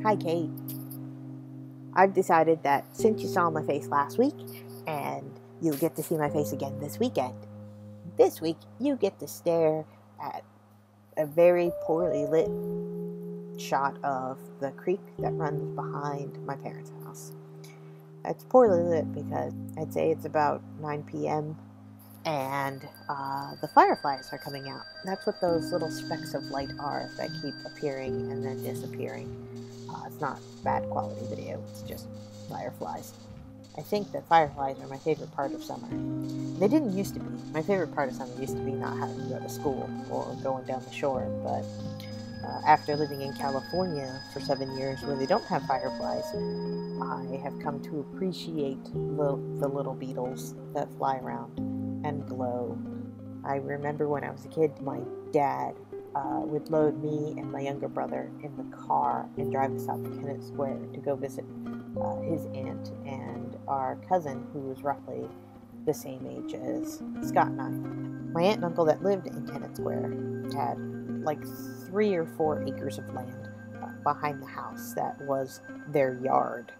Hi, Kate. I've decided that since you saw my face last week, and you'll get to see my face again this weekend, this week you get to stare at a very poorly lit shot of the creek that runs behind my parents' house. It's poorly lit because I'd say it's about 9 p.m. and the fireflies are coming out. That's what those little specks of light are that keep appearing and then disappearing. It's not bad quality video, it's just fireflies. I think that fireflies are my favorite part of summer. They didn't used to be. My favorite part of summer used to be not having to go to school or going down the shore, but after living in California for 7 years where they don't have fireflies, I have come to appreciate the little beetles that fly around and glow. I remember when I was a kid, my dad would load me and my younger brother in the car and drive us out to Kennett Square to go visit his aunt and our cousin, who was roughly the same age as Scott and I. My aunt and uncle that lived in Kennett Square had like 3 or 4 acres of land behind the house that was their yard.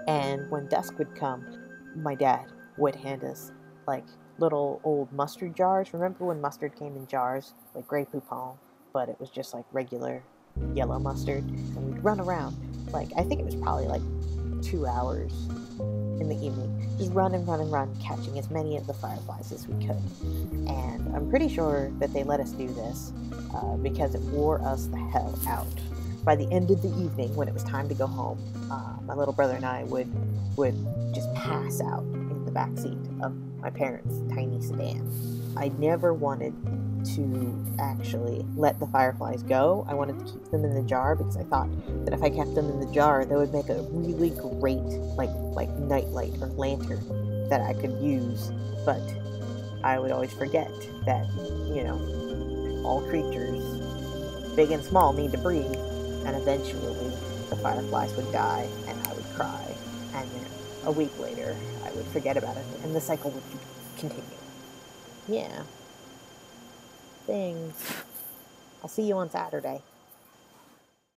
And when dusk would come, my dad would hand us like little old mustard jars. Remember when mustard came in jars, like Grey Poupon, but it was just like regular yellow mustard? And we'd run around, like, I think it was probably like 2 hours in the evening, just run and run and run, catching as many of the fireflies as we could. And I'm pretty sure that they let us do this because it wore us the hell out. By the end of the evening, when it was time to go home, my little brother and I would just pass out in the back seat of my parents' tiny sedan. I never wanted to actually let the fireflies go. I wanted to keep them in the jar because I thought that if I kept them in the jar, they would make a really great like nightlight or lantern that I could use. But I would always forget that, you know, all creatures, big and small, need to breathe. And eventually the fireflies would die and I would cry. And then a week later I would forget about it and the cycle would continue. Yeah. Thanks. I'll see you on Saturday.